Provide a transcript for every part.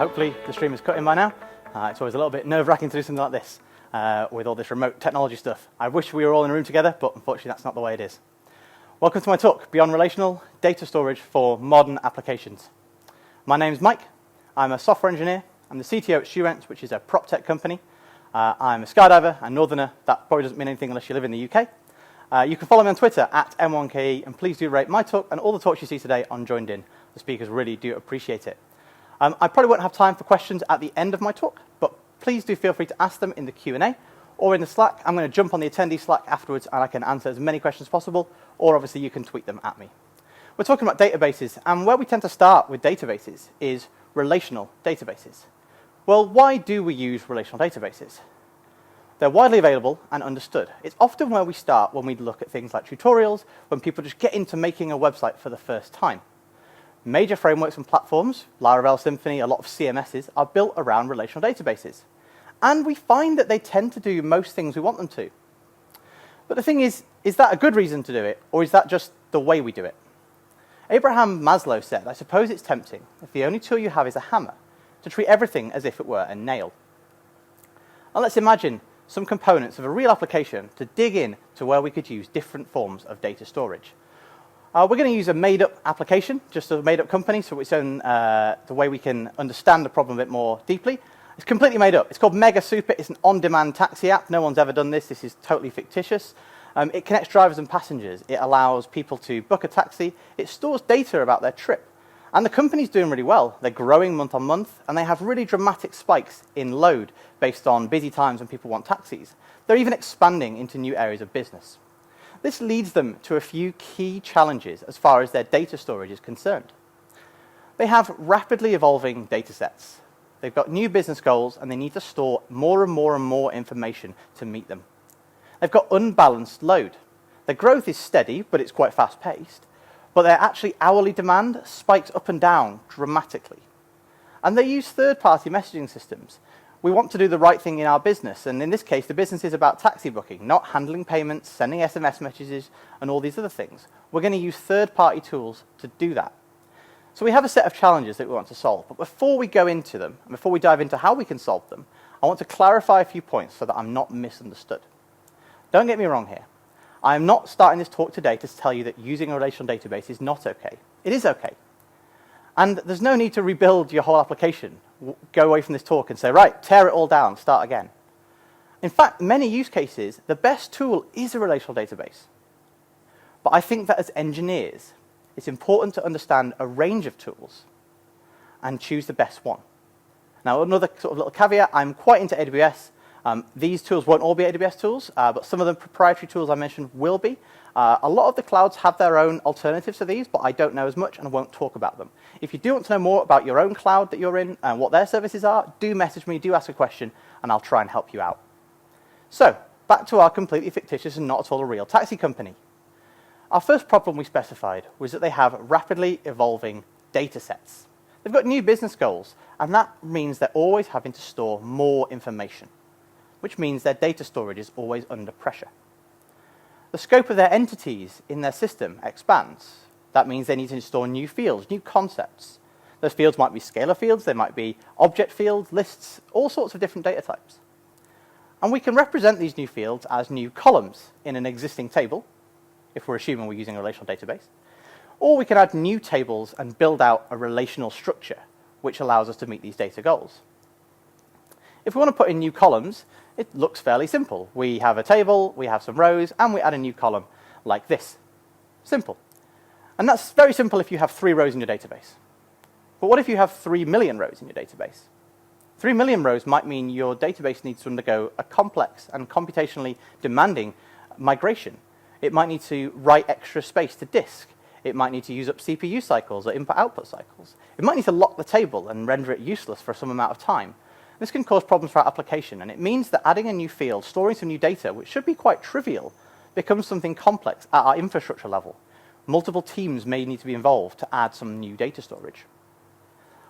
Hopefully the stream is cut in by now. It's always a little bit nerve-wracking to do something like this with all this remote technology stuff. I wish we were all in a room together, but unfortunately that's not the way it is. Welcome to my talk, Beyond Relational, Data Storage for Modern Applications. My name's Mike. I'm a software engineer. I'm the CTO at Student, which is a prop tech company. I'm a skydiver and northerner. That probably doesn't mean anything unless you live in the UK. You can follow me on Twitter at M1KE, and please do rate my talk and all the talks you see today on Joined In. The speakers really do appreciate it. I probably won't have time for questions at the end of my talk, but please do feel free to ask them in the Q&A or in the Slack. I'm going to jump on the attendee Slack afterwards and I can answer as many questions as possible, or obviously you can tweet them at me. We're talking about databases, and where we tend to start with databases is relational databases. Well, why do we use relational databases? They're widely available and understood. It's often where we start when we look at things like tutorials, when people just get into making a website for the first time. Major frameworks and platforms, Laravel, Symfony, a lot of CMSs, are built around relational databases. And we find that they tend to do most things we want them to. But the thing is that a good reason to do it, or is that just the way we do it? Abraham Maslow said, I suppose it's tempting, if the only tool you have is a hammer, to treat everything as if it were a nail. And let's imagine some components of a real application to dig in to where we could use different forms of data storage. We're going to use a made-up application, just a made-up company, so it's own the way we can understand the problem a bit more deeply. It's completely made up. It's called Mega Super. It's an on-demand taxi app. No one's ever done this. This is totally fictitious. It connects drivers and passengers. It allows people to book a taxi. It stores data about their trip. And the company's doing really well. They're growing month on month, and they have really dramatic spikes in load based on busy times when people want taxis. They're even expanding into new areas of business. This leads them to a few key challenges as far as their data storage is concerned. They have rapidly evolving data sets. They've got new business goals, and they need to store more and more and more information to meet them. They've got unbalanced load. Their growth is steady, but it's quite fast-paced. But their actually hourly demand spikes up and down dramatically. And they use third-party messaging systems. We want to do the right thing in our business, and in this case, the business is about taxi booking, not handling payments, sending SMS messages, and all these other things. We're going to use third-party tools to do that. So we have a set of challenges that we want to solve, but before we go into them, and before we dive into how we can solve them, I want to clarify a few points so that I'm not misunderstood. Don't get me wrong here. I am not starting this talk today to tell you that using a relational database is not okay. It is okay. And there's no need to rebuild your whole application. Go away from this talk and say, right, tear it all down, start again. In fact, many use cases, the best tool is a relational database. But I think that as engineers, it's important to understand a range of tools and choose the best one. Now, another sort of little caveat, I'm quite into AWS. These tools won't all be AWS tools, but some of the proprietary tools I mentioned will be. A lot of the clouds have their own alternatives to these, but I don't know as much and I won't talk about them. If you do want to know more about your own cloud that you're in and what their services are, do message me, do ask a question, and I'll try and help you out. So, back to our completely fictitious and not at all a real taxi company. Our first problem we specified was that they have rapidly evolving data sets. They've got new business goals, and that means they're always having to store more information, which means their data storage is always under pressure. The scope of their entities in their system expands. That means they need to store new fields, new concepts. Those fields might be scalar fields, they might be object fields, lists, all sorts of different data types. And we can represent these new fields as new columns in an existing table, if we're assuming we're using a relational database. Or we can add new tables and build out a relational structure, which allows us to meet these data goals. If we want to put in new columns, it looks fairly simple. We have a table, we have some rows, and we add a new column like this. Simple. And that's very simple if you have 3 rows in your database. But what if you have 3 million rows in your database? 3 million rows might mean your database needs to undergo a complex and computationally demanding migration. It might need to write extra space to disk. It might need to use up CPU cycles or input-output cycles. It might need to lock the table and render it useless for some amount of time. This can cause problems for our application, and it means that adding a new field, storing some new data, which should be quite trivial, becomes something complex at our infrastructure level. Multiple teams may need to be involved to add some new data storage.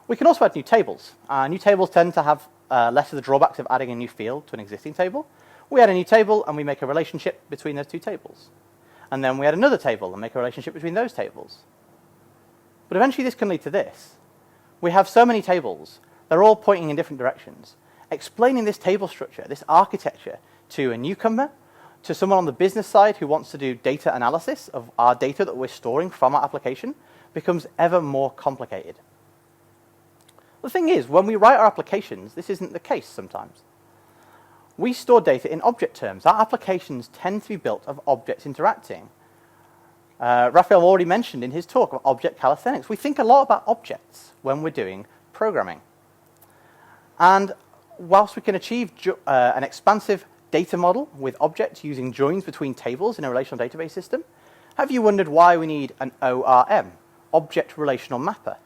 We can also add new tables. New tables tend to have less of the drawbacks of adding a new field to an existing table. We add a new table, and we make a relationship between those two tables. And then we add another table and make a relationship between those tables. But eventually this can lead to this. We have so many tables they're all pointing in different directions. Explaining this table structure, this architecture, to a newcomer, to someone on the business side who wants to do data analysis of our data that we're storing from our application becomes ever more complicated. The thing is, when we write our applications, this isn't the case sometimes. We store data in object terms. Our applications tend to be built of objects interacting. Raphael already mentioned in his talk of object calisthenics. We think a lot about objects when we're doing programming. And whilst we can achieve an expansive data model with objects using joins between tables in a relational database system, have you wondered why we need an ORM, Object Relational Mapper?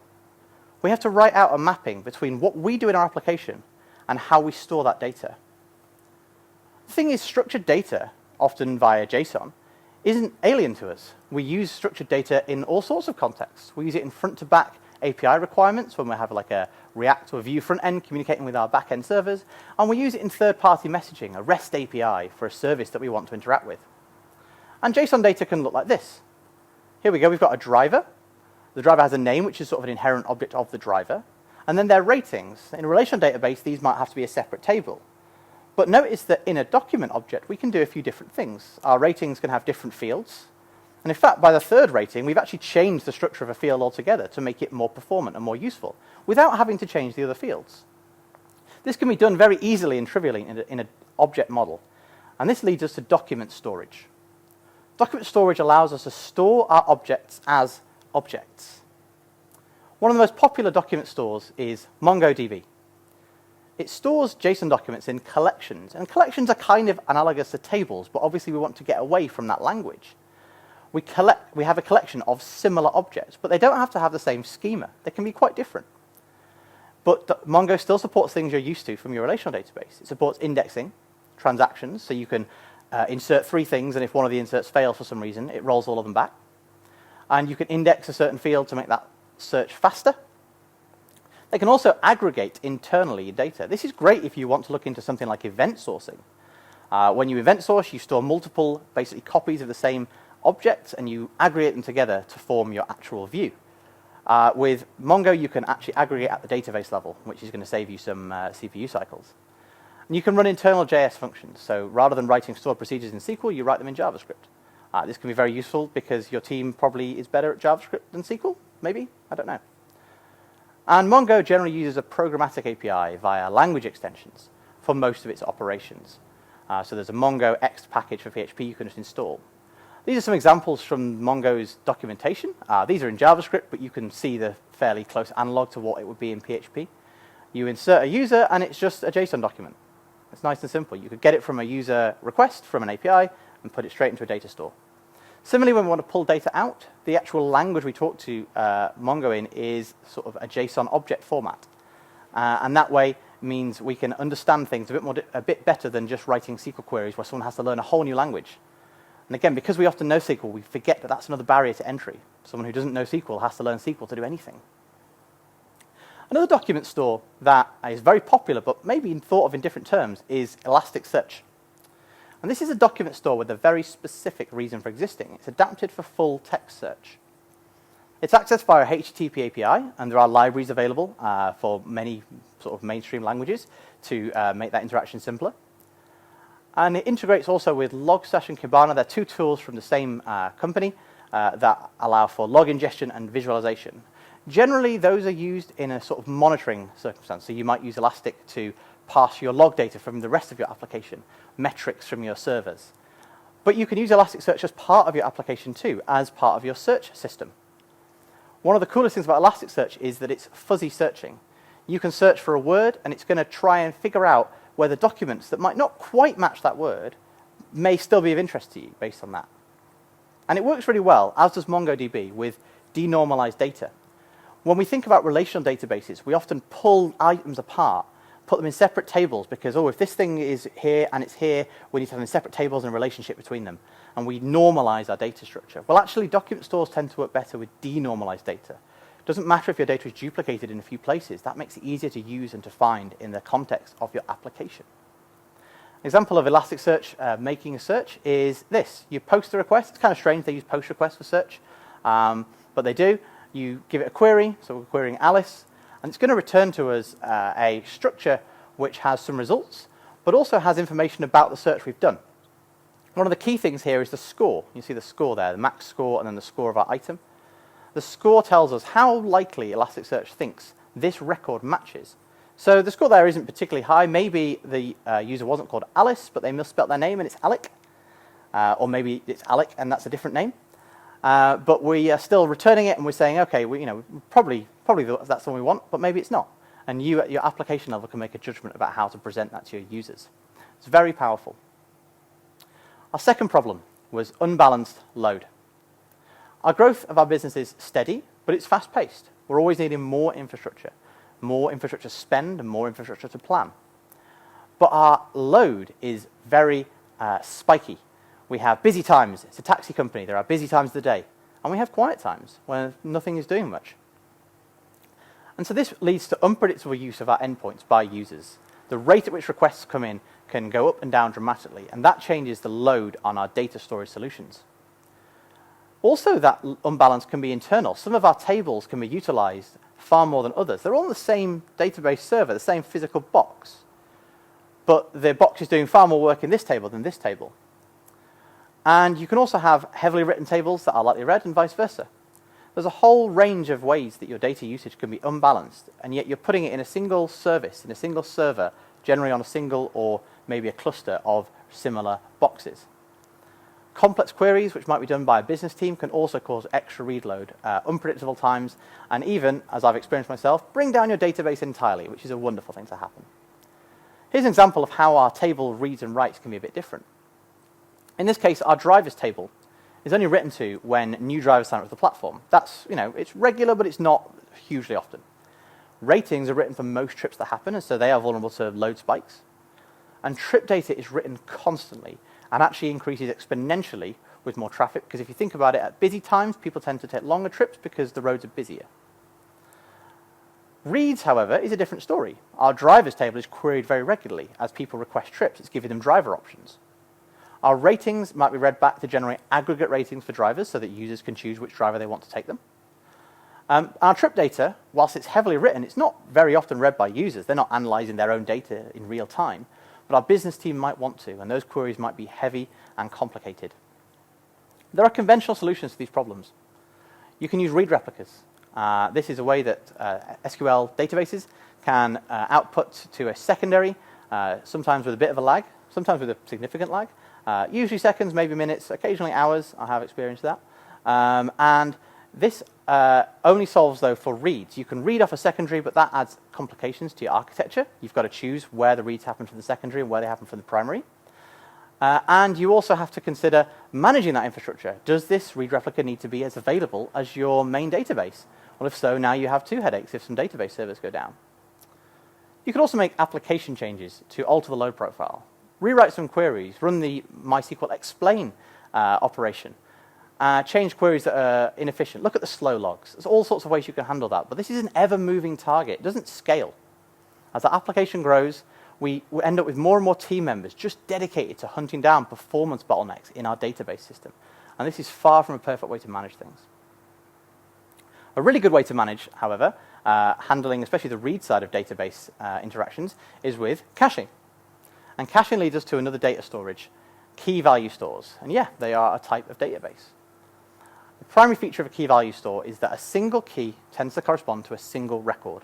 We have to write out a mapping between what we do in our application and how we store that data. The thing is, structured data, often via JSON, isn't alien to us. We use structured data in all sorts of contexts. We use it in front-to-back API requirements when we have like a React or Vue front end communicating with our back end servers, and we use it in third-party messaging, a REST API for a service that we want to interact with. And JSON data can look like this. Here we go, we've got a driver. The driver has a name, which is sort of an inherent object of the driver, and then their ratings. In a relational database, these might have to be a separate table. But notice that in a document object, we can do a few different things. Our ratings can have different fields. And in fact, by the third rating, we've actually changed the structure of a field altogether to make it more performant and more useful, without having to change the other fields. This can be done very easily and trivially in an object model. And this leads us to document storage. Document storage allows us to store our objects as objects. One of the most popular document stores is MongoDB. It stores JSON documents in collections, and collections are kind of analogous to tables, but obviously we want to get away from that language. We have a collection of similar objects, but they don't have to have the same schema. They can be quite different. But Mongo still supports things you're used to from your relational database. It supports indexing, transactions, so you can insert 3 things, and if one of the inserts fails for some reason, it rolls all of them back. And you can index a certain field to make that search faster. They can also aggregate internally data. This is great if you want to look into something like event sourcing. When you event source, you store multiple, basically, copies of the same objects, and you aggregate them together to form your actual view. With Mongo, you can actually aggregate at the database level, which is going to save you some CPU cycles. And you can run internal JS functions. So rather than writing stored procedures in SQL, you write them in JavaScript. This can be very useful because your team probably is better at JavaScript than SQL, maybe? I don't know. And Mongo generally uses a programmatic API via language extensions for most of its operations. So there's a Mongo X package for PHP you can just install. These are some examples from Mongo's documentation. These are in JavaScript, but you can see the fairly close analog to what it would be in PHP. You insert a user, and it's just a JSON document. It's nice and simple. You could get it from a user request from an API and put it straight into a data store. Similarly, when we want to pull data out, the actual language we talk to Mongo in is sort of a JSON object format. And that way means we can understand things a bit better than just writing SQL queries where someone has to learn a whole new language. And again, because we often know SQL, we forget that that's another barrier to entry. Someone who doesn't know SQL has to learn SQL to do anything. Another document store that is very popular, but maybe thought of in different terms, is Elasticsearch. And this is a document store with a very specific reason for existing. It's adapted for full text search. It's accessed via a HTTP API, and there are libraries available for many sort of mainstream languages to make that interaction simpler. And it integrates also with Logstash and Kibana. They're 2 tools from the same company that allow for log ingestion and visualization. Generally, those are used in a sort of monitoring circumstance. So you might use Elastic to parse your log data from the rest of your application, metrics from your servers. But you can use Elasticsearch as part of your application too, as part of your search system. One of the coolest things about Elasticsearch is that it's fuzzy searching. You can search for a word, and it's going to try and figure out whether documents that might not quite match that word may still be of interest to you based on that. And it works really well, as does MongoDB, with denormalized data. When we think about relational databases, we often pull items apart, put them in separate tables because, if this thing is here and it's here, we need to have them in separate tables and a relationship between them. And we normalize our data structure. Well, actually, document stores tend to work better with denormalized data. It doesn't matter if your data is duplicated in a few places. That makes it easier to use and to find in the context of your application. An example of Elasticsearch making a search is this. You post a request. It's kind of strange they use post requests for search, but they do. You give it a query, so we're querying Alice, And it's going to return to us a structure which has some results, but also has information about the search we've done. One of the key things here is the score. You see the score there, the max score and then the score of our item. The score tells us how likely Elasticsearch thinks this record matches. So the score there isn't particularly high. Maybe the user wasn't called Alice, but they misspelled their name and it's Alec. Or maybe it's Alec and that's a different name. But we are still returning it and we're saying, okay, probably that's the one we want, but maybe it's not. And you at your application level can make a judgment about how to present that to your users. It's very powerful. Our second problem was unbalanced load. Our growth of our business is steady, but it's fast-paced. We're always needing more infrastructure spend, and more infrastructure to plan. But our load is very spiky. We have busy times. It's a taxi company. There are busy times of the day. And we have quiet times when nothing is doing much. And so this leads to unpredictable use of our endpoints by users. The rate at which requests come in can go up and down dramatically, and that changes the load on our data storage solutions. Also, that unbalance can be internal. Some of our tables can be utilized far more than others. They're all on the same database server, the same physical box, but the box is doing far more work in this table than this table. And you can also have heavily written tables that are lightly read and vice versa. There's a whole range of ways that your data usage can be unbalanced, and yet you're putting it in a single service, in a single server, generally on a single or maybe a cluster of similar boxes. Complex queries, which might be done by a business team, can also cause extra read load, unpredictable times, and even, as I've experienced myself, bring down your database entirely, which is a wonderful thing to happen. Here's an example of how our table reads and writes can be a bit different. In this case, our drivers table is only written to when new drivers sign up to the platform. That's, it's regular, but it's not hugely often. Ratings are written for most trips that happen, and so they are vulnerable to load spikes. And trip data is written constantly and actually increases exponentially with more traffic, because if you think about it, at busy times, people tend to take longer trips because the roads are busier. Reads, however, is a different story. Our drivers table is queried very regularly as people request trips. It's giving them driver options. Our ratings might be read back to generate aggregate ratings for drivers so that users can choose which driver they want to take them. Our trip data, whilst it's heavily written, it's not very often read by users. They're not analyzing their own data in real time, but our business team might want to, and those queries might be heavy and complicated. There are conventional solutions to these problems. You can use read replicas. This is a way that SQL databases can output to a secondary, sometimes with a bit of a lag, sometimes with a significant lag, usually seconds, maybe minutes, occasionally hours. I have experienced that. And this only solves, though, for reads. You can read off a secondary, but that adds complications to your architecture. You've got to choose where the reads happen from the secondary and where they happen from the primary. And you also have to consider managing that infrastructure. Does this read replica need to be as available as your main database? Well, if so, now you have two headaches if some database servers go down. You could also make application changes to alter the load profile. Rewrite some queries, run the MySQL explain operation. Change queries that are inefficient. Look at the slow logs. There's all sorts of ways you can handle that, but this is an ever-moving target. It doesn't scale. As the application grows, we end up with more and more team members just dedicated to hunting down performance bottlenecks in our database system. And this is far from a perfect way to manage things. A really good way to manage, however, handling especially the read side of database interactions, is with caching. And caching leads us to another data storage, key value stores. And yeah, they are a type of database. The primary feature of a key value store is that a single key tends to correspond to a single record.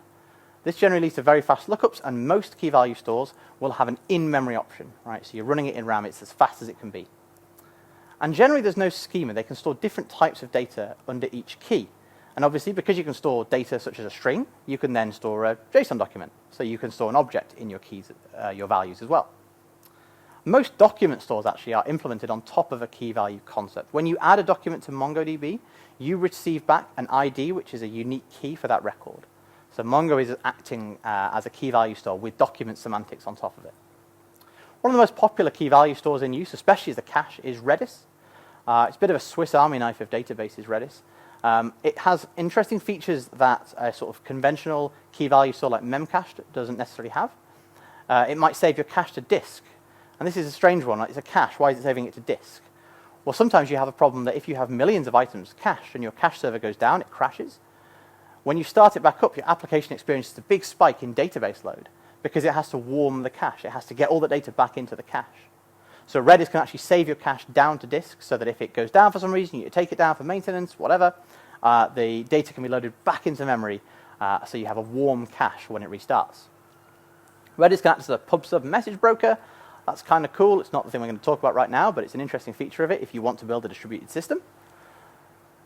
This generally leads to very fast lookups, and most key value stores will have an in-memory option, right? So you're running it in RAM, it's as fast as it can be. And generally there's no schema. They can store different types of data under each key. And obviously, because you can store data such as a string, you can then store a JSON document. So you can store an object in your keys, your values as well. Most document stores actually are implemented on top of a key value concept. When you add a document to MongoDB, you receive back an ID, which is a unique key for that record. So Mongo is acting as a key value store with document semantics on top of it. One of the most popular key value stores in use, especially as a cache, is Redis. It's a bit of a Swiss Army knife of databases, Redis. It has interesting features that a sort of conventional key value store like Memcache doesn't necessarily have. It might save your cache to disk. And this is a strange one. It's a cache. Why is it saving it to disk? Well, sometimes you have a problem that if you have millions of items cached and your cache server goes down, it crashes. when you start it back up, your application experiences a big spike in database load because it has to warm the cache. It has to get all the data back into the cache. So Redis can actually save your cache down to disk so that if it goes down for some reason, you take it down for maintenance, whatever, the data can be loaded back into memory so you have a warm cache when it restarts. Redis can act as a pub/sub message broker. That's kind of cool. It's not the thing we're going to talk about right now, but it's an interesting feature of it if you want to build a distributed system.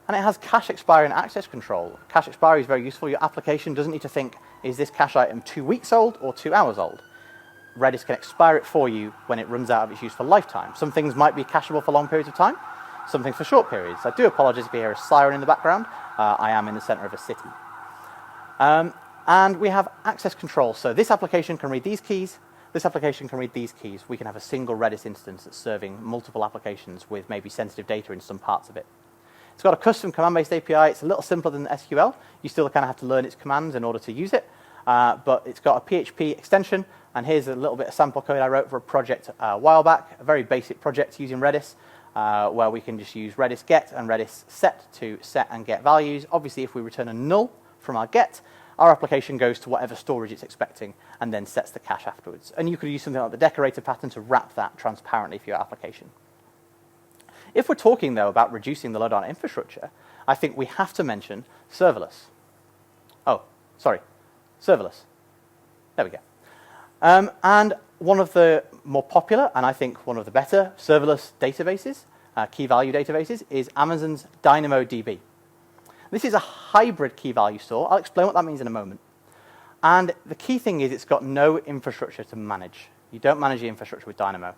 And it has cache expiry and access control. Cache expiry is very useful. Your application doesn't need to think, is this cache item 2 weeks old or 2 hours old? Redis can expire it for you when it runs out of its useful lifetime. Some things might be cacheable for long periods of time, some things for short periods. I do apologize if you hear a siren in the background. I am in the center of a city. And we have access control. So this application can read these keys. This application can read these keys. We can have a single Redis instance that's serving multiple applications with maybe sensitive data in some parts of it. It's got a custom command-based API. It's a little simpler than SQL. You still kind of have to learn its commands in order to use it. But it's got a PHP extension. And here's a little bit of sample code I wrote for a project a while back, a very basic project using Redis, where we can just use Redis get and Redis set to set and get values. Obviously, if we return a null from our get, our application goes to whatever storage it's expecting and then sets the cache afterwards. And you could use something like the decorator pattern to wrap that transparently for your application. If we're talking, though, about reducing the load on infrastructure, I think we have to mention serverless. Oh, sorry, serverless. There we go. And one of the more popular, and I think one of the better, serverless databases, key value databases, is Amazon's DynamoDB. This is a hybrid key value store. I'll explain what that means in a moment. And the key thing is it's got no infrastructure to manage. You don't manage the infrastructure with Dynamo.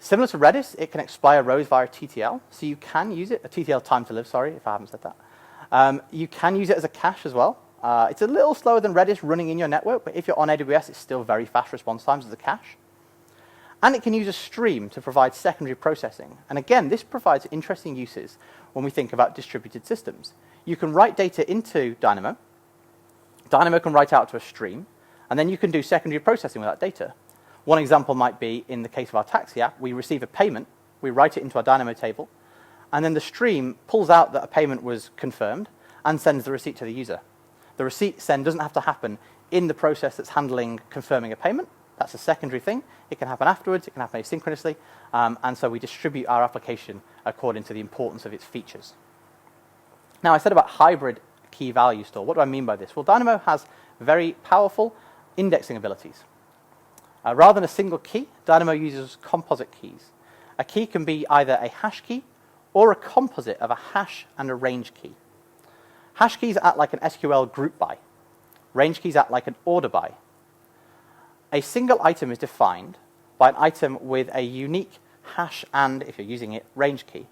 Similar to Redis, it can expire rows via TTL, so you can use it, a TTL time to live, sorry, if I haven't said that. You can use it as a cache as well. It's a little slower than Redis running in your network, but if you're on AWS, it's still very fast response times as a cache. And it can use a stream to provide secondary processing. And again, this provides interesting uses when we think about distributed systems. You can write data into Dynamo. Dynamo can write out to a stream, and then you can do secondary processing with that data. One example might be, in the case of our taxi app, we receive a payment, we write it into our Dynamo table, and then the stream pulls out that a payment was confirmed and sends the receipt to the user. The receipt send doesn't have to happen in the process that's handling confirming a payment. That's a secondary thing. It can happen afterwards. It can happen asynchronously. And so we distribute our application according to the importance of its features. Now, I said about hybrid key value store. What do I mean by this? Well, Dynamo has very powerful indexing abilities. Rather than a single key, Dynamo uses composite keys. A key can be either a hash key or a composite of a hash and a range key. Hash keys act like an SQL group by. Range keys act like an order by. A single item is defined by an item with a unique hash and, if you're using it, range key.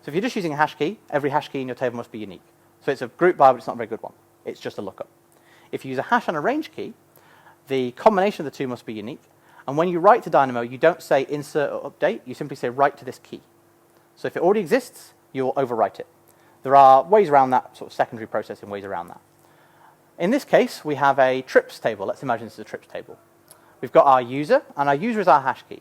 So if you're just using a hash key, every hash key in your table must be unique. So it's a group by, but it's not a very good one. It's just a lookup. If you use a hash and a range key, the combination of the two must be unique. And when you write to Dynamo, you don't say insert or update. You simply say write to this key. So if it already exists, you'll overwrite it. There are ways around that, sort of secondary processing ways around that. In this case, we have a trips table. Let's imagine this is a trips table. We've got our user, and our user is our hash key.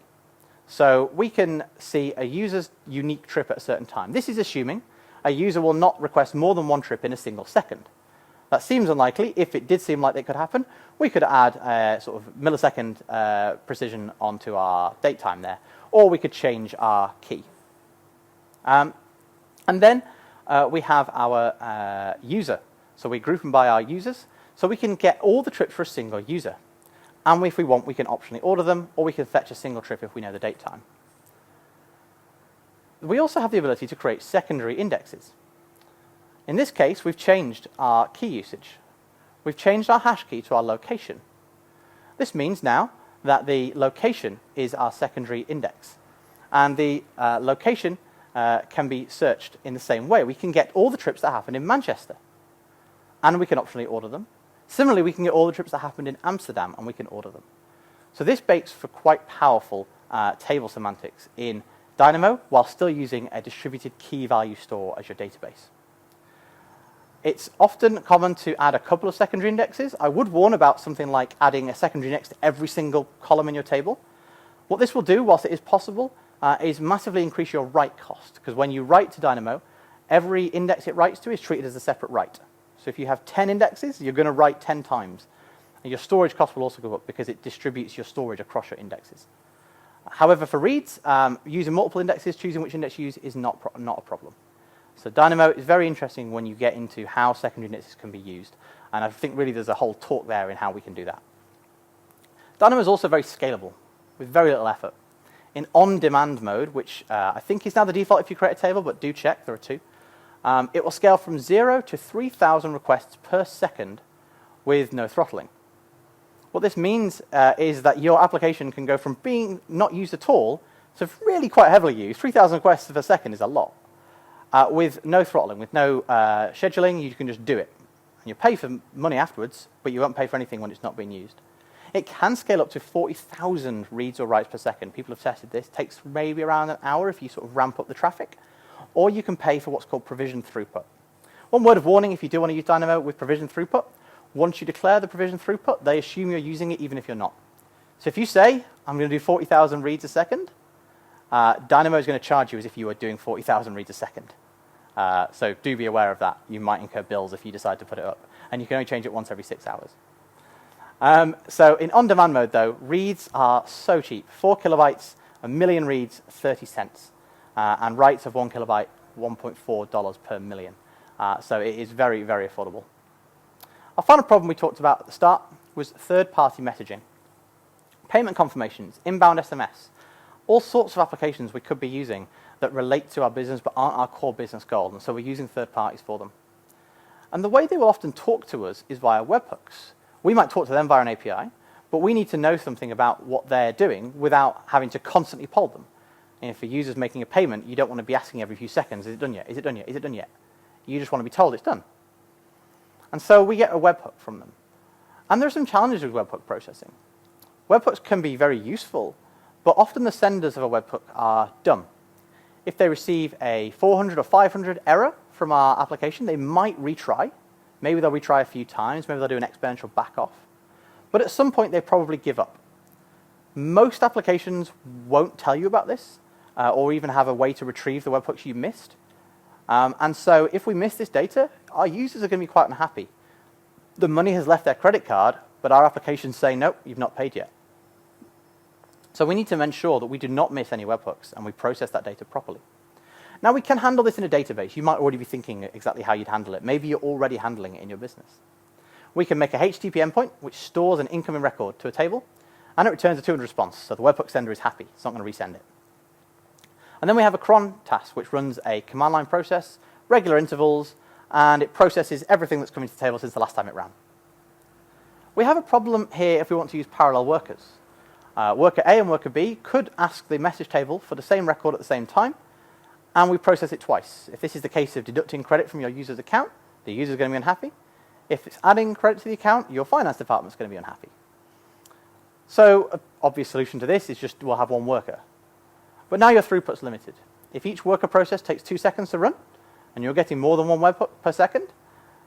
So we can see a user's unique trip at a certain time. This is assuming a user will not request more than one trip in a single second. That seems unlikely. If it did seem like it could happen, we could add a sort of millisecond precision onto our date time there, or we could change our key. And then we have our user. So we group them by our users, so we can get all the trips for a single user. And if we want, we can optionally order them, or we can fetch a single trip if we know the date time. We also have the ability to create secondary indexes. In this case, we've changed our key usage. We've changed our hash key to our location. This means now that the location is our secondary index. And the location can be searched in the same way. We can get all the trips that happened in Manchester, and we can optionally order them. Similarly, we can get all the trips that happened in Amsterdam, and we can order them. So this makes for quite powerful table semantics in Dynamo, while still using a distributed key value store as your database. It's often common to add a couple of secondary indexes. I would warn about something like adding a secondary index to every single column in your table. What this will do, whilst it is possible, is massively increase your write cost, because when you write to Dynamo, every index it writes to is treated as a separate write. So if you have 10 indexes, you're going to write 10 times. And your storage cost will also go up because it distributes your storage across your indexes. However, for reads, using multiple indexes, choosing which index to use is not a problem. So Dynamo is very interesting when you get into how secondary indexes can be used. And I think really there's a whole talk there in how we can do that. Dynamo is also very scalable with very little effort. In on-demand mode, which I think is now the default if you create a table, but do check, there are two, it will scale from 0 to 3,000 requests per second with no throttling. What this means is that your application can go from being not used at all to really quite heavily used. 3,000 requests per second is a lot. With no throttling, with no scheduling, you can just do it. And you pay for money afterwards, but you won't pay for anything when it's not being used. It can scale up to 40,000 reads or writes per second. People have tested this. It takes maybe around an hour if you sort of ramp up the traffic. Or you can pay for what's called provision throughput. One word of warning if you do want to use Dynamo with provision throughput, once you declare the provision throughput, they assume you're using it even if you're not. So if you say, I'm going to do 40,000 reads a second, Dynamo is going to charge you as if you were doing 40,000 reads a second. So do be aware of that. You might incur bills if you decide to put it up. And you can only change it once every 6 hours. So in on-demand mode, though, reads are so cheap. 4 kilobytes, a million reads, 30 cents. And writes of 1 kilobyte, $1.4 per million. So it is very, very affordable. Our final problem we talked about at the start was third-party messaging. Payment confirmations, inbound SMS, all sorts of applications we could be using that relate to our business but aren't our core business goal, and so we're using third parties for them. And the way they will often talk to us is via webhooks. We might talk to them via an API, but we need to know something about what they're doing without having to constantly poll them. And if a user's making a payment, you don't want to be asking every few seconds, is it done yet? Is it done yet? Is it done yet? You just want to be told it's done. And so we get a webhook from them. And there are some challenges with webhook processing. Webhooks can be very useful, but often the senders of a webhook are dumb. If they receive a 400 or 500 error from our application, they might retry. Maybe they'll retry a few times. Maybe they'll do an exponential back-off. But at some point, they probably give up. Most applications won't tell you about this or even have a way to retrieve the webhooks you missed. And so if we miss this data, our users are going to be quite unhappy. The money has left their credit card, but our applications say, nope, you've not paid yet. So we need to ensure that we do not miss any webhooks and we process that data properly. Now, we can handle this in a database. You might already be thinking exactly how you'd handle it. Maybe you're already handling it in your business. We can make a HTTP endpoint, which stores an incoming record to a table, and it returns a 200 response, so the webhook sender is happy. It's not going to resend it. And then we have a cron task, which runs a command line process, regular intervals, and it processes everything that's coming to the table since the last time it ran. We have a problem here if we want to use parallel workers. Worker A and worker B could ask the message table for the same record at the same time, and we process it twice. If this is the case of deducting credit from your user's account, the user is going to be unhappy. If it's adding credit to the account, your finance department is going to be unhappy. So an obvious solution to this is just we'll have one worker. But now your throughput's limited. If each worker process takes 2 seconds to run, and you're getting more than one webhook per second,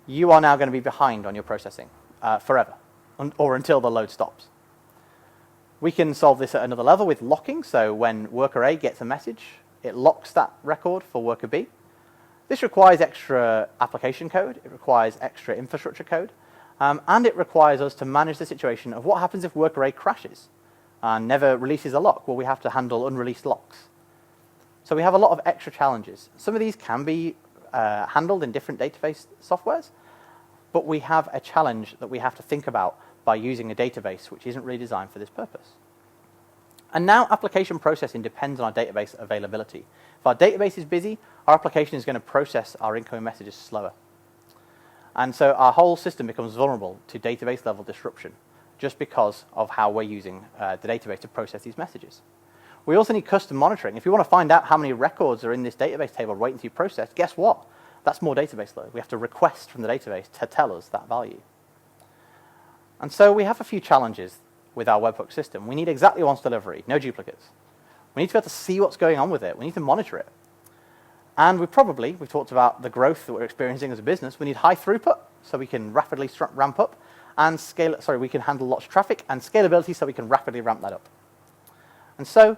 you are now going to be behind on your processing forever, or until the load stops. We can solve this at another level with locking. So when worker A gets a message, it locks that record for worker B. This requires extra application code. It requires extra infrastructure code. And it requires us to manage the situation of what happens if worker A crashes and never releases a lock. Well, we have to handle unreleased locks. So we have a lot of extra challenges. Some of these can be handled in different database softwares, but we have a challenge that we have to think about by using a database which isn't really designed for this purpose. And now application processing depends on our database availability. If our database is busy, our application is going to process our incoming messages slower. And so our whole system becomes vulnerable to database level disruption just because of how we're using the database to process these messages. We also need custom monitoring. If we want to find out how many records are in this database table waiting to be processed, guess what? That's more database load. We have to request from the database to tell us that value. And so we have a few challenges with our webhook system. We need exactly once delivery, no duplicates. We need to be able to see what's going on with it. We need to monitor it. And we've talked about the growth that we're experiencing as a business. We need high throughput so we can rapidly ramp up, and we can handle lots of traffic, and scalability so we can rapidly ramp that up. And so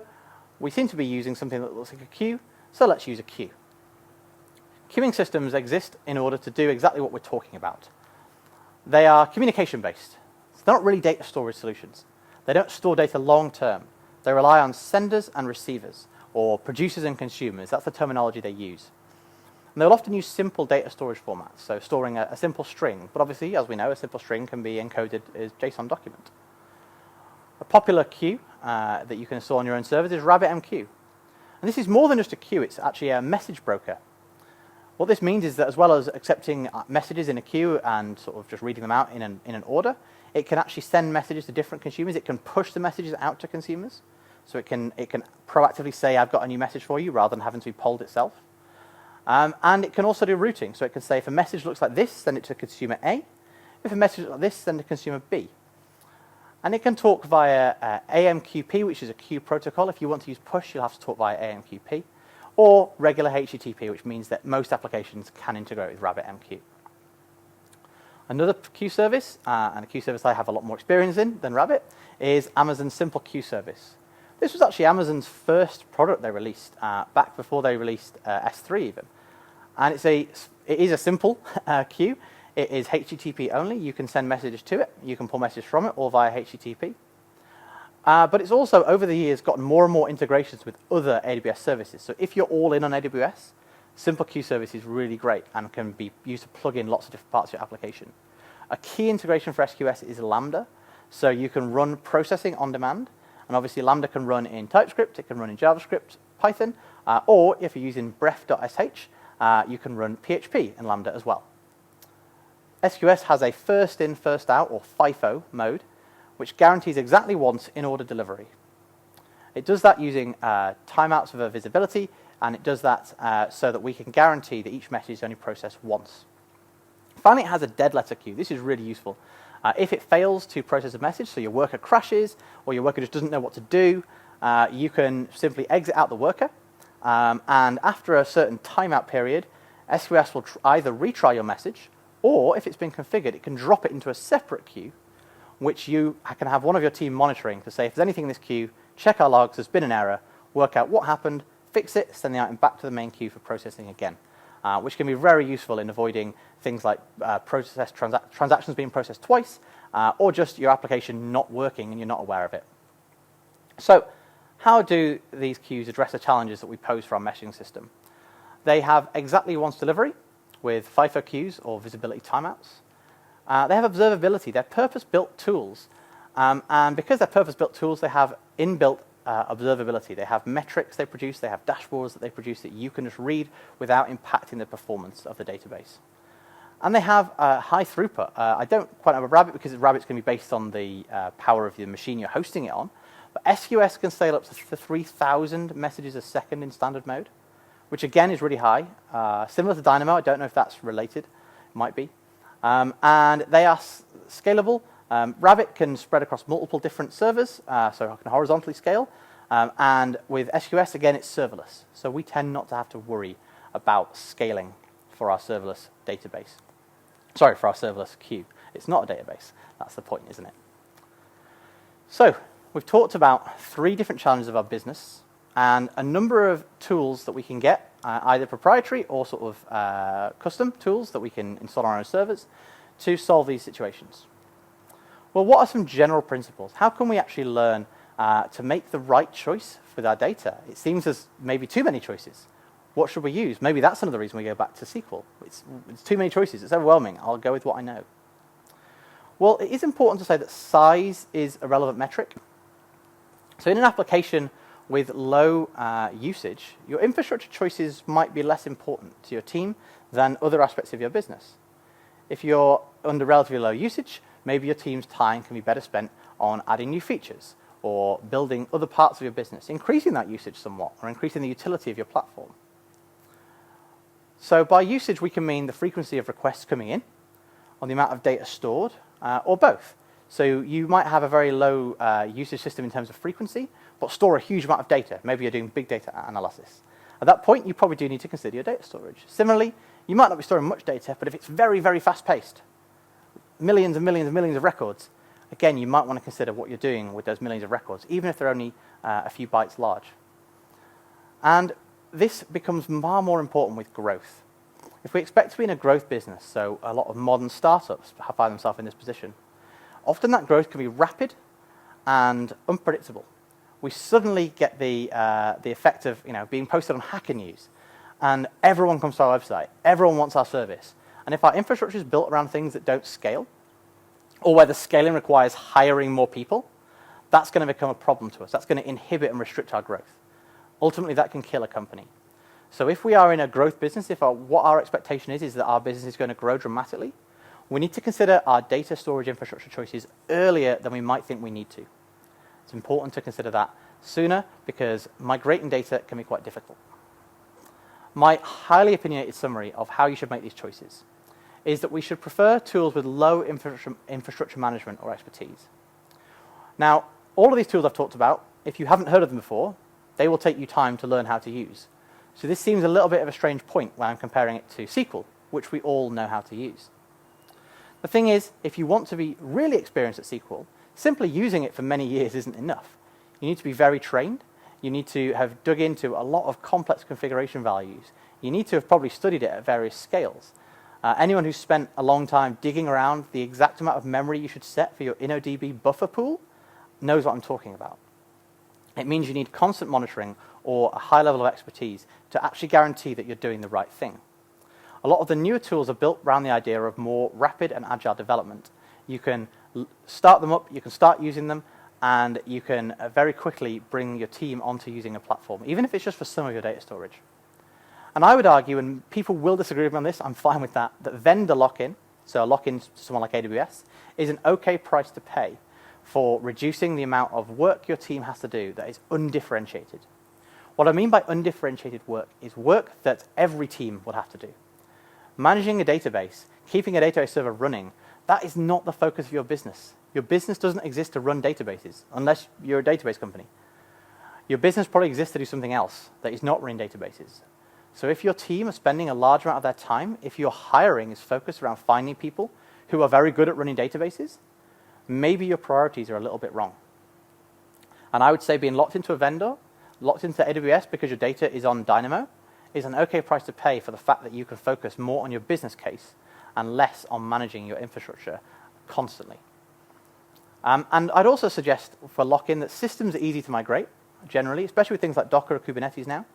we seem to be using something that looks like a queue, so let's use a queue. queuing systems exist in order to do exactly what we're talking about. They are communication-based. So they're not really data storage solutions. They don't store data long-term. They rely on senders and receivers, or producers and consumers. That's the terminology they use. And they'll often use simple data storage formats, so storing a simple string. But obviously, as we know, a simple string can be encoded as JSON document. A popular queue that you can install on your own servers is RabbitMQ. And this is more than just a queue, it's actually a message broker. What this means is that as well as accepting messages in a queue and sort of just reading them out in an order, it can actually send messages to different consumers. It can push the messages out to consumers. So it can proactively say, I've got a new message for you, rather than having to be polled itself. And it can also do routing. So it can say, if a message looks like this, send it to consumer A. If a message looks like this, send it to consumer B. And it can talk via AMQP, which is a queue protocol. If you want to use push, you'll have to talk via AMQP. Or regular HTTP, which means that most applications can integrate with RabbitMQ. Another queue service, and a queue service I have a lot more experience in than Rabbit, is Amazon's Simple Queue service. This was actually Amazon's first product they released, back before they released S3 even. And it is a simple queue. It is HTTP only. You can send messages to it. You can pull messages from it, or via HTTP. But it's also, over the years, gotten more and more integrations with other AWS services. So if you're all in on AWS, Simple Queue service is really great and can be used to plug in lots of different parts of your application. A key integration for SQS is Lambda. So you can run processing on demand. And obviously, Lambda can run in TypeScript. It can run in JavaScript, Python. Or if you're using bref.sh, you can run PHP in Lambda as well. SQS has a first in, first out, or FIFO mode, which guarantees exactly once in-order delivery. It does that using timeouts for visibility, and it does that so that we can guarantee that each message is only processed once. Finally, it has a dead letter queue. This is really useful. If it fails to process a message, so your worker crashes, or your worker just doesn't know what to do, you can simply exit out the worker, and after a certain timeout period, SQS will either retry your message, or if it's been configured, it can drop it into a separate queue, which you can have one of your team monitoring to say, if there's anything in this queue, check our logs, there's been an error, work out what happened, fix it, send the item back to the main queue for processing again, which can be very useful in avoiding things like transactions being processed twice, or just your application not working and you're not aware of it. So how do these queues address the challenges that we pose for our meshing system? They have exactly once delivery with FIFO queues or visibility timeouts. They have observability. They're purpose-built tools. And because they're purpose-built tools, they have inbuilt observability. They have metrics they produce. They have dashboards that they produce that you can just read without impacting the performance of the database. And they have high throughput. I don't quite know about Rabbit because Rabbit's going to be based on the power of the machine you're hosting it on. But SQS can scale up to 3,000 messages a second in standard mode, which again is really high. Similar to Dynamo. I don't know if that's related. It might be. And they are scalable. Rabbit can spread across multiple different servers, so it can horizontally scale. And with SQS, again, it's serverless. So we tend not to have to worry about scaling for our serverless database. Sorry, for our serverless queue. It's not a database. That's the point, isn't it? So we've talked about 3 different challenges of our business and a number of tools that we can get, either proprietary or sort of custom tools that we can install on our own servers to solve these situations. Well, what are some general principles? How can we actually learn to make the right choice with our data? It seems there's maybe too many choices. What should we use? Maybe that's another reason we go back to SQL. It's too many choices. It's overwhelming. I'll go with what I know. Well, it is important to say that size is a relevant metric. So in an application with low usage, your infrastructure choices might be less important to your team than other aspects of your business. If you're under relatively low usage, maybe your team's time can be better spent on adding new features or building other parts of your business, increasing that usage somewhat, or increasing the utility of your platform. So by usage, we can mean the frequency of requests coming in, or the amount of data stored, or both. So you might have a very low usage system in terms of frequency, but store a huge amount of data. Maybe you're doing big data analysis. At that point, you probably do need to consider your data storage. Similarly, you might not be storing much data, but if it's very, very fast-paced, millions and millions and millions of records, again, you might want to consider what you're doing with those millions of records, even if they're only a few bytes large. And this becomes far more important with growth. If we expect to be in a growth business, so a lot of modern startups find themselves in this position, often that growth can be rapid and unpredictable. We suddenly get the effect of being posted on Hacker News, and everyone comes to our website. Everyone wants our service. And if our infrastructure is built around things that don't scale, or where the scaling requires hiring more people, that's going to become a problem to us. That's going to inhibit and restrict our growth. Ultimately, that can kill a company. So if we are in a growth business, what our expectation is that our business is going to grow dramatically, we need to consider our data storage infrastructure choices earlier than we might think we need to. It's important to consider that sooner because migrating data can be quite difficult. My highly opinionated summary of how you should make these choices is that we should prefer tools with low infrastructure management or expertise. Now, all of these tools I've talked about, if you haven't heard of them before, they will take you time to learn how to use. So this seems a little bit of a strange point when I'm comparing it to SQL, which we all know how to use. The thing is, if you want to be really experienced at SQL, simply using it for many years isn't enough. You need to be very trained. You need to have dug into a lot of complex configuration values. You need to have probably studied it at various scales. Anyone who's spent a long time digging around the exact amount of memory you should set for your InnoDB buffer pool knows what I'm talking about. It means you need constant monitoring or a high level of expertise to actually guarantee that you're doing the right thing. A lot of the newer tools are built around the idea of more rapid and agile development. You can start them up, you can start using them, and you can very quickly bring your team onto using a platform, even if it's just for some of your data storage. And I would argue, and people will disagree with me on this, I'm fine with that vendor lock-in, so a lock-in to someone like AWS, is an okay price to pay for reducing the amount of work your team has to do that is undifferentiated. What I mean by undifferentiated work is work that every team would have to do. Managing a database, keeping a database server running, that is not the focus of your business. Your business doesn't exist to run databases, unless you're a database company. Your business probably exists to do something else that is not running databases. So if your team are spending a large amount of their time, if your hiring is focused around finding people who are very good at running databases, maybe your priorities are a little bit wrong. And I would say being locked into a vendor, locked into AWS because your data is on Dynamo, is an okay price to pay for the fact that you can focus more on your business case and less on managing your infrastructure constantly. And I'd also suggest for lock-in that systems are easy to migrate, generally, especially with things like Docker or Kubernetes now.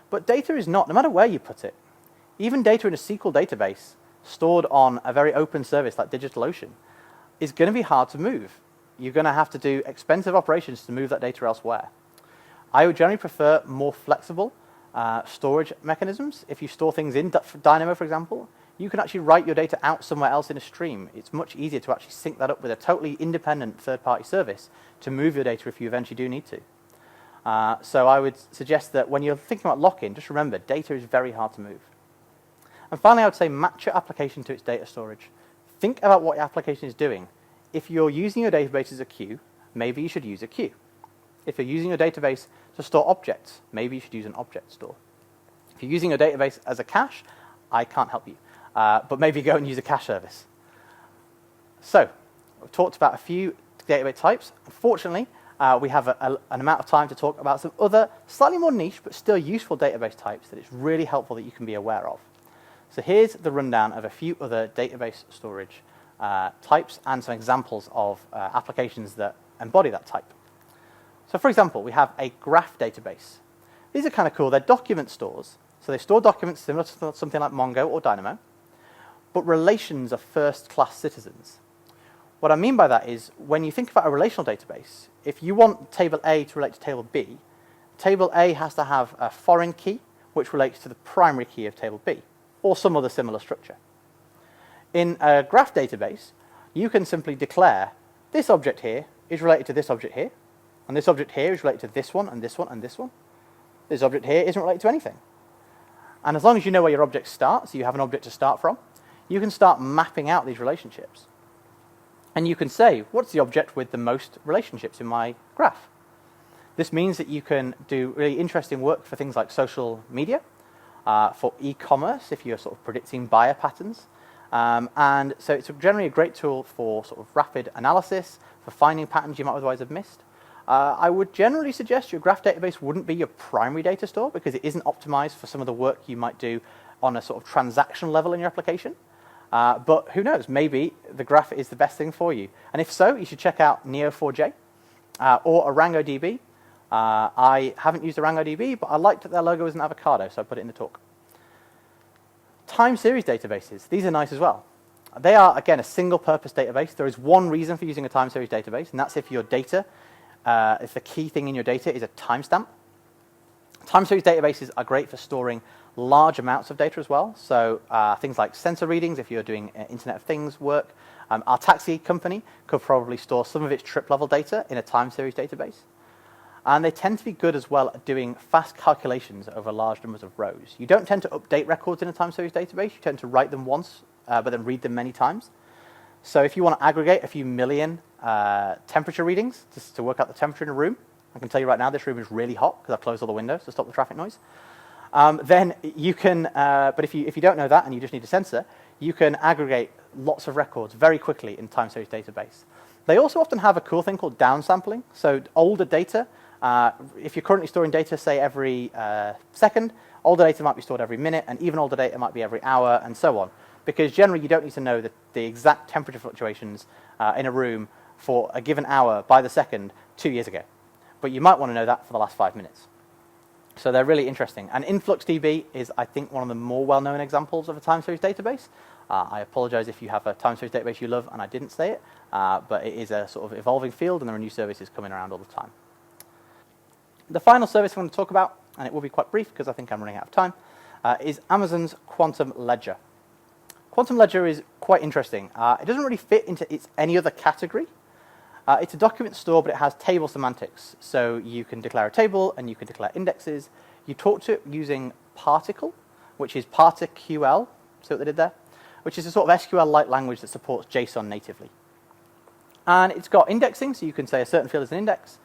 But data is not, no matter where you put it. Even data in a SQL database stored on a very open service like DigitalOcean is going to be hard to move. You're going to have to do expensive operations to move that data elsewhere. I would generally prefer more flexible storage mechanisms. If you store things in Dynamo, for example, you can actually write your data out somewhere else in a stream. It's much easier to actually sync that up with a totally independent third-party service to move your data if you eventually do need to. So I would suggest that when you're thinking about lock-in, just remember, data is very hard to move. And finally, I would say match your application to its data storage. Think about what your application is doing. If you're using your database as a queue, maybe you should use a queue. If you're using your database to store objects, maybe you should use an object store. If you're using your database as a cache, I can't help you. But maybe go and use a cache service. So, we've talked about a few database types. Unfortunately, we have an amount of time to talk about some other slightly more niche but still useful database types that it's really helpful that you can be aware of. So here's the rundown of a few other database storage types and some examples of applications that embody that type. So for example, we have a graph database. These are kind of cool. They're document stores. So they store documents similar to something like Mongo or Dynamo, but relations are first-class citizens. What I mean by that is when you think about a relational database, if you want table A to relate to table B, table A has to have a foreign key which relates to the primary key of table B, or some other similar structure. In a graph database, you can simply declare this object here is related to this object here, and this object here is related to this one, and this one, and this one. This object here isn't related to anything. And as long as you know where your object starts, so you have an object to start from, you can start mapping out these relationships. And you can say, what's the object with the most relationships in my graph? This means that you can do really interesting work for things like social media, for e-commerce, if you're sort of predicting buyer patterns. And so it's generally a great tool for sort of rapid analysis, for finding patterns you might otherwise have missed. I would generally suggest your graph database wouldn't be your primary data store because it isn't optimized for some of the work you might do on a sort of transactional level in your application. But who knows, maybe the graph is the best thing for you. And if so, you should check out Neo4j or ArangoDB. I haven't used ArangoDB, but I liked that their logo was an avocado, so I put it in the talk. Time series databases, these are nice as well. They are, again, a single-purpose database. There is one reason for using a time series database, and that's if your data, if the key thing in your data is a timestamp. Time series databases are great for storing large amounts of data as well. So things like sensor readings, if you're doing Internet of Things work. Our taxi company could probably store some of its trip-level data in a time series database. And they tend to be good as well at doing fast calculations over large numbers of rows. You don't tend to update records in a time series database. You tend to write them once, but then read them many times. So if you want to aggregate a few million temperature readings just to work out the temperature in a room, I can tell you right now this room is really hot because I've closed all the windows to stop the traffic noise. Then you can, but if you don't know that and you just need a sensor, you can aggregate lots of records very quickly in time series database. They also often have a cool thing called downsampling. So older data, if you're currently storing data, say every second, older data might be stored every minute, and even older data might be every hour, and so on. Because generally you don't need to know the exact temperature fluctuations in a room for a given hour by the second 2 years ago. But you might want to know that for the last 5 minutes. So they're really interesting. And InfluxDB is, I think, one of the more well-known examples of a time series database. I apologize if you have a time series database you love and I didn't say it, but it is a sort of evolving field and there are new services coming around all the time. The final service I want to talk about, and it will be quite brief because I think I'm running out of time, is Amazon's Quantum Ledger. Quantum Ledger is quite interesting. It doesn't really fit into any other category. It's a document store, but it has table semantics. So you can declare a table and you can declare indexes. You talk to it using Particle, which is Particul, see what they did there? Which is a sort of SQL-like language that supports JSON natively. And it's got indexing, so you can say a certain field is an index.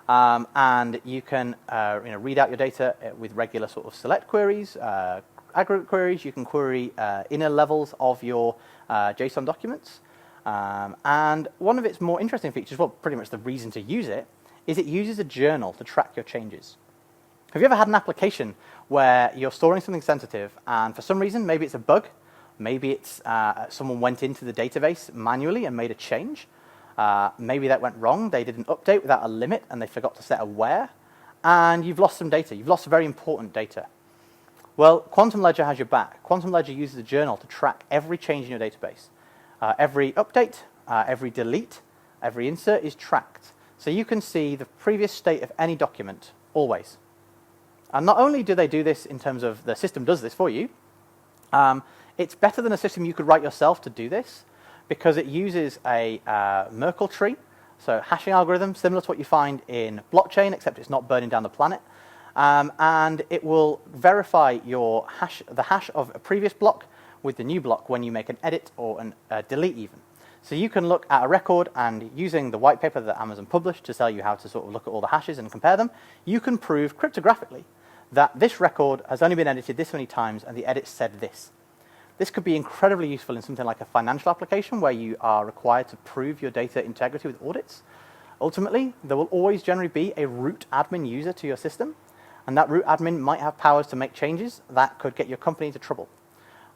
And you can read out your data with regular sort of select queries, aggregate queries. You can query inner levels of your JSON documents. And one of its more interesting features, well, pretty much the reason to use it, is it uses a journal to track your changes. Have you ever had an application where you're storing something sensitive and for some reason, maybe it's a bug, maybe it's someone went into the database manually and made a change, maybe that went wrong, they did an update without a limit and they forgot to set a where, and you've lost some data, you've lost very important data. Well, Quantum Ledger has your back. Quantum Ledger uses a journal to track every change in your database. Every update, every delete, every insert is tracked. So you can see the previous state of any document, always. And not only do they do this in terms of the system does this for you, it's better than a system you could write yourself to do this because it uses a Merkle tree, so hashing algorithm, similar to what you find in blockchain, except it's not burning down the planet. And it will verify your the hash of a previous block with the new block when you make an edit or a delete even. So you can look at a record and using the white paper that Amazon published to tell you how to sort of look at all the hashes and compare them, you can prove cryptographically that this record has only been edited this many times and the edit said this. This could be incredibly useful in something like a financial application where you are required to prove your data integrity with audits. Ultimately, there will always generally be a root admin user to your system, and that root admin might have powers to make changes that could get your company into trouble.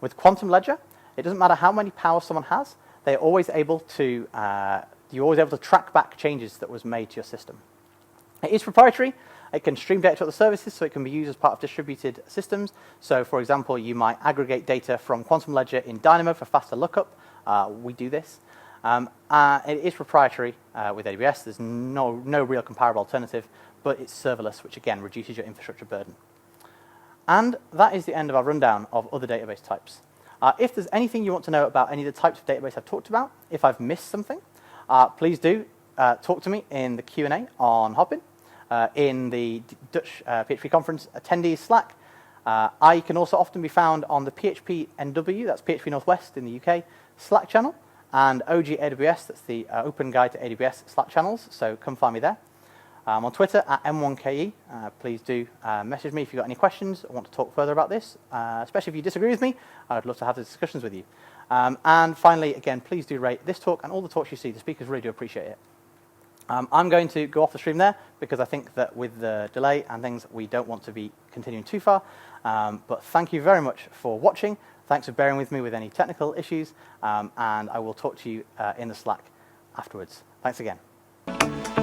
With Quantum Ledger, it doesn't matter how many powers someone has, they're always able to, you're always able to track back changes that was made to your system. It is proprietary. It can stream data to other services, so it can be used as part of distributed systems. So, for example, you might aggregate data from Quantum Ledger in Dynamo for faster lookup. We do this. It is proprietary with AWS. There's no real comparable alternative, but it's serverless, which again reduces your infrastructure burden. And that is the end of our rundown of other database types. If there's anything you want to know about any of the types of database I've talked about, if I've missed something, please do talk to me in the Q&A on Hopin, in the Dutch PHP conference attendees Slack. I can also often be found on the PHP NW, that's PHP Northwest in the UK, Slack channel, and OG AWS, that's the Open Guide to AWS Slack channels, so come find me there. I'm on Twitter at M1KE. Please do message me if you've got any questions or want to talk further about this, especially if you disagree with me. I'd love to have the discussions with you. And finally, again, please do rate this talk and all the talks you see. The speakers really do appreciate it. I'm going to go off the stream there because I think that with the delay and things, we don't want to be continuing too far. But thank you very much for watching. Thanks for bearing with me with any technical issues. And I will talk to you in the Slack afterwards. Thanks again.